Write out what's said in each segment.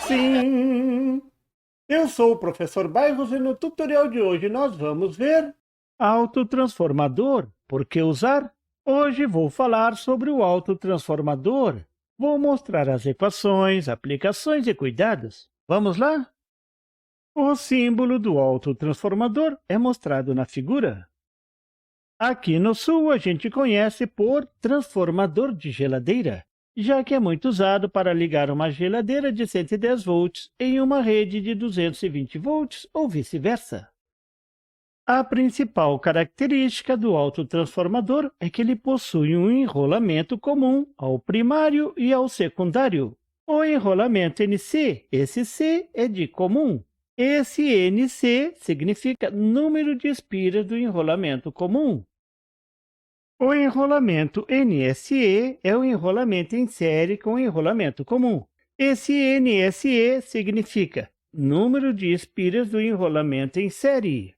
Sim, eu sou o professor Bairros e no tutorial de hoje nós vamos ver autotransformador. Por que usar? Hoje vou falar sobre o autotransformador. Vou mostrar as equações, aplicações e cuidados. Vamos lá? O símbolo do autotransformador é mostrado na figura. Aqui no Sul, a gente conhece por transformador de geladeira, já que é muito usado para ligar uma geladeira de 110 volts em uma rede de 220 volts ou vice-versa. A principal característica do autotransformador é que ele possui um enrolamento comum ao primário e ao secundário. O enrolamento NC, esse C é de comum. Esse NC significa número de espiras do enrolamento comum. O enrolamento NSE é o enrolamento em série com enrolamento comum. Esse NSE significa número de espiras do enrolamento em série.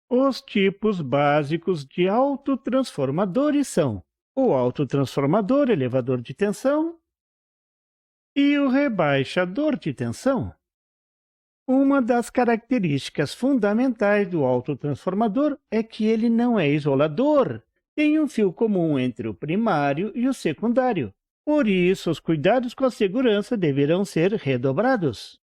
Os tipos básicos de autotransformadores são o autotransformador elevador de tensão e o rebaixador de tensão. Uma das características fundamentais do autotransformador é que ele não é isolador. Tem um fio comum entre o primário e o secundário. Por isso, os cuidados com a segurança deverão ser redobrados.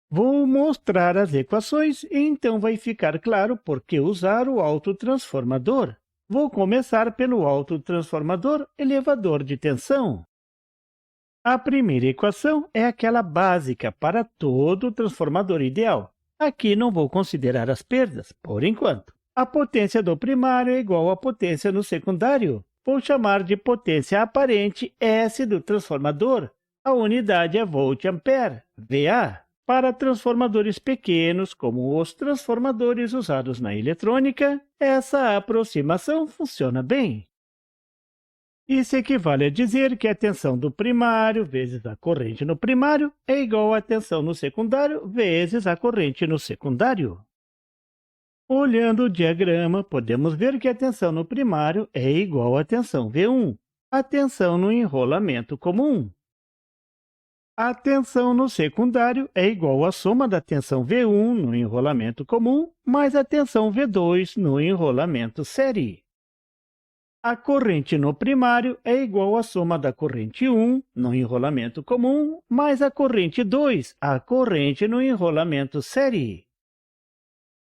Vou mostrar as equações e então vai ficar claro por que usar o autotransformador. Vou começar pelo autotransformador elevador de tensão. A primeira equação é aquela básica para todo transformador ideal. Aqui não vou considerar as perdas, por enquanto. A potência do primário é igual à potência no secundário. Vou chamar de potência aparente S do transformador. A unidade é volt-ampere, VA. Para transformadores pequenos, como os transformadores usados na eletrônica, essa aproximação funciona bem. Isso equivale a dizer que a tensão do primário vezes a corrente no primário é igual à tensão no secundário vezes a corrente no secundário. Olhando o diagrama, podemos ver que a tensão no primário é igual à tensão V1, a tensão no enrolamento comum. A tensão no secundário é igual à soma da tensão V1 no enrolamento comum mais a tensão V2 no enrolamento série. A corrente no primário é igual à soma da corrente 1 no enrolamento comum mais a corrente 2, a corrente no enrolamento série.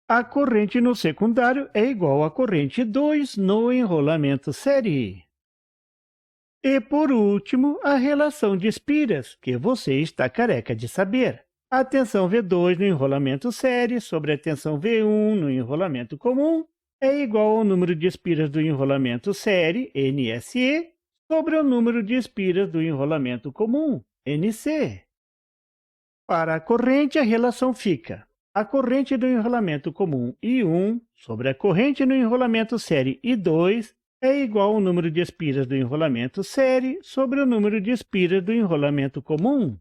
A corrente no secundário é igual à corrente 2 no enrolamento série. E, por último, a relação de espiras, que você está careca de saber. A tensão V2 no enrolamento série sobre a tensão V1 no enrolamento comum é igual ao número de espiras do enrolamento série, NSE, sobre o número de espiras do enrolamento comum, NC. Para a corrente, a relação fica a corrente do enrolamento comum I1 sobre a corrente no enrolamento série I2 é igual ao número de espiras do enrolamento série sobre o número de espiras do enrolamento comum.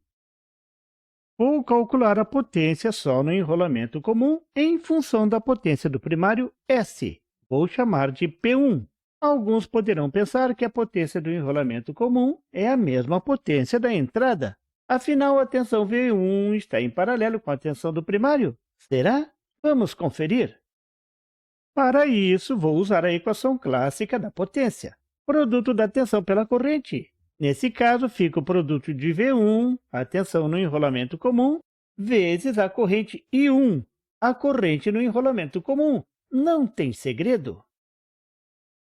Vou calcular a potência só no enrolamento comum em função da potência do primário S. Vou chamar de P1. Alguns poderão pensar que a potência do enrolamento comum é a mesma potência da entrada. Afinal, a tensão V1 está em paralelo com a tensão do primário. Será? Vamos conferir. Para isso, vou usar a equação clássica da potência, produto da tensão pela corrente. Nesse caso, fica o produto de V1, a tensão no enrolamento comum, vezes a corrente I1, a corrente no enrolamento comum. Não tem segredo.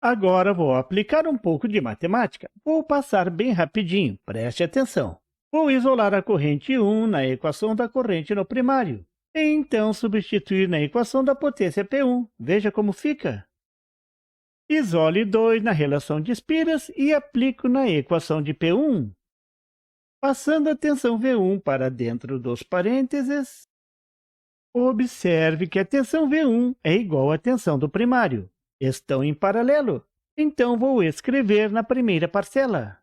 Agora vou aplicar um pouco de matemática. Vou passar bem rapidinho, preste atenção. Vou isolar a corrente I1 na equação da corrente no primário. E então substituir na equação da potência P1. Veja como fica. Isole 2 na relação de espiras e aplico na equação de P1. Passando a tensão V1 para dentro dos parênteses, observe que a tensão V1 é igual à tensão do primário. Estão em paralelo, então vou escrever na primeira parcela.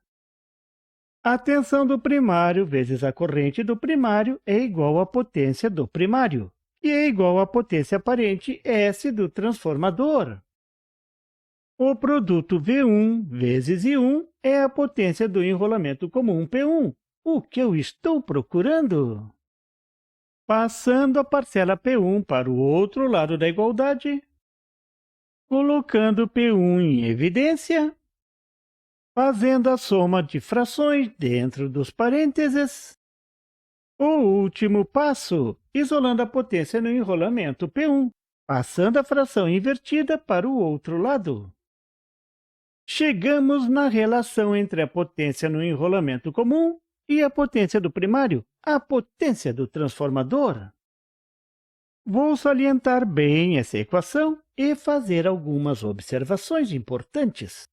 A tensão do primário vezes a corrente do primário é igual à potência do primário, que é igual à potência aparente S do transformador. O produto V1 vezes I1 é a potência do enrolamento comum P1. o que eu estou procurando. Passando a parcela P1 para o outro lado da igualdade, colocando P1 em evidência, fazendo a soma de frações dentro dos parênteses. O último passo, isolando a potência no enrolamento P1, passando a fração invertida para o outro lado. Chegamos na relação entre a potência no enrolamento comum e a potência do primário, a potência do transformador. Vou salientar bem essa equação e fazer algumas observações importantes.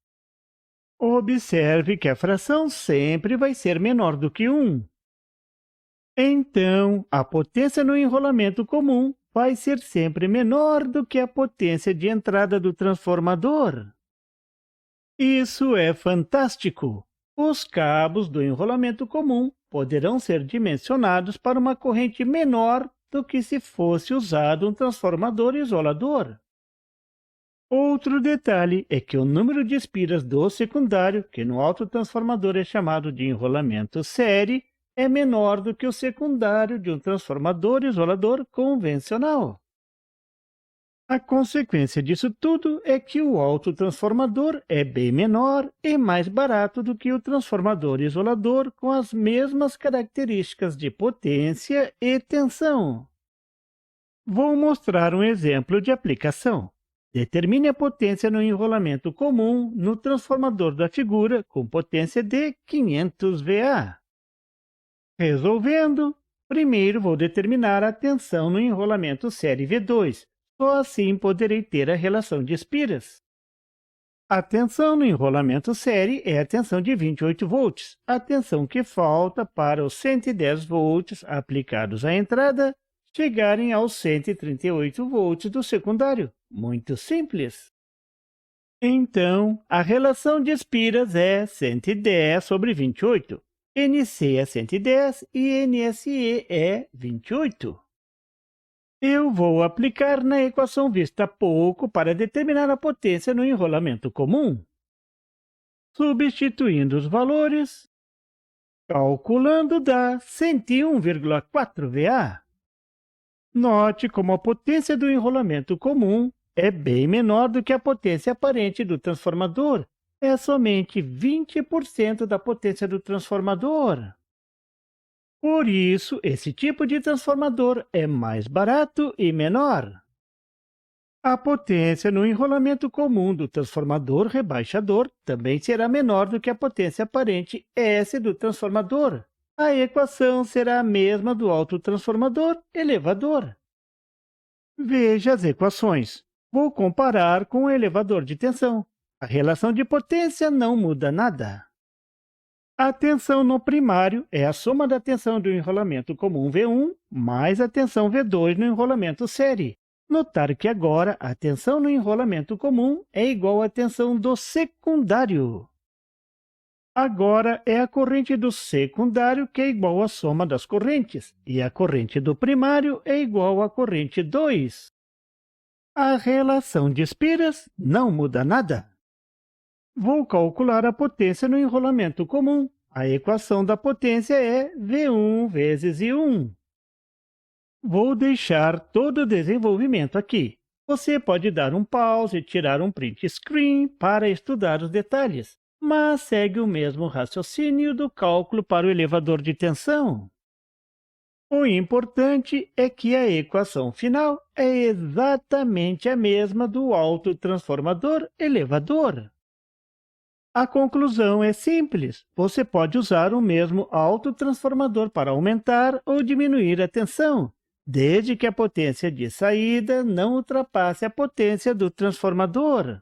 Observe que a fração sempre vai ser menor do que 1. Então, a potência no enrolamento comum vai ser sempre menor do que a potência de entrada do transformador. Isso é fantástico! Os cabos do enrolamento comum poderão ser dimensionados para uma corrente menor do que se fosse usado um transformador isolador. Outro detalhe é que o número de espiras do secundário, que no autotransformador é chamado de enrolamento série, é menor do que o secundário de um transformador isolador convencional. A consequência disso tudo é que o autotransformador é bem menor e mais barato do que o transformador isolador com as mesmas características de potência e tensão. Vou mostrar um exemplo de aplicação. Determine a potência no enrolamento comum no transformador da figura com potência de 500 VA. Resolvendo, primeiro vou determinar a tensão no enrolamento série V2. Só assim poderei ter a relação de espiras. A tensão no enrolamento série é a tensão de 28 volts, a tensão que falta para os 110 volts aplicados à entrada chegarem aos 138 volts do secundário. Muito simples. Então, a relação de espiras é 110 sobre 28. NC é 110 e NSE é 28. Eu vou aplicar na equação vista há pouco para determinar a potência no enrolamento comum. Substituindo os valores, calculando dá 101,4 VA. Note como a potência do enrolamento comum é bem menor do que a potência aparente do transformador. É somente 20% da potência do transformador. Por isso, esse tipo de transformador é mais barato e menor. A potência no enrolamento comum do transformador rebaixador também será menor do que a potência aparente S do transformador. A equação será a mesma do autotransformador elevador. Veja as equações. Vou comparar com o elevador de tensão. A relação de potência não muda nada. A tensão no primário é a soma da tensão do enrolamento comum V1 mais a tensão V2 no enrolamento série. Notar que agora a tensão no enrolamento comum é igual à tensão do secundário. Agora é a corrente do secundário que é igual à soma das correntes, e a corrente do primário é igual à corrente 2. A relação de espiras não muda nada. Vou calcular a potência no enrolamento comum. A equação da potência é V1 vezes I1. Vou deixar todo o desenvolvimento aqui. Você pode dar um pause e tirar um print screen para estudar os detalhes, mas segue o mesmo raciocínio do cálculo para o elevador de tensão. O importante é que a equação final é exatamente a mesma do autotransformador elevador. A conclusão é simples. Você pode usar o mesmo autotransformador para aumentar ou diminuir a tensão, desde que a potência de saída não ultrapasse a potência do transformador.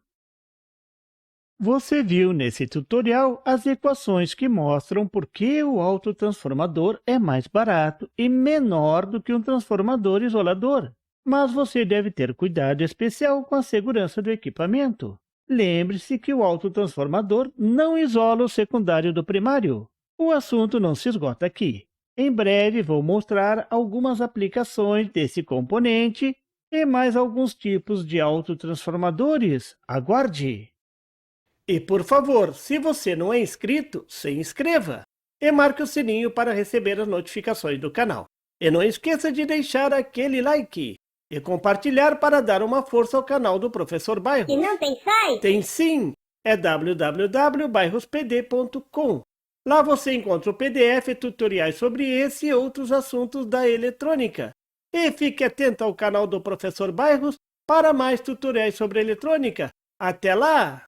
Você viu nesse tutorial as equações que mostram por que o autotransformador é mais barato e menor do que um transformador isolador. Mas você deve ter cuidado especial com a segurança do equipamento. Lembre-se que o autotransformador não isola o secundário do primário. O assunto não se esgota aqui. Em breve vou mostrar algumas aplicações desse componente e mais alguns tipos de autotransformadores. Aguarde! E por favor, se você não é inscrito, se inscreva! e marque o sininho para receber as notificações do canal. E não esqueça de deixar aquele like e compartilhar para dar uma força ao canal do Professor Bairros. E não tem site? Tem sim, é www.bairrospd.com. Lá você encontra o PDF e tutoriais sobre esse e outros assuntos da eletrônica. E fique atento ao canal do Professor Bairros para mais tutoriais sobre eletrônica. Até lá!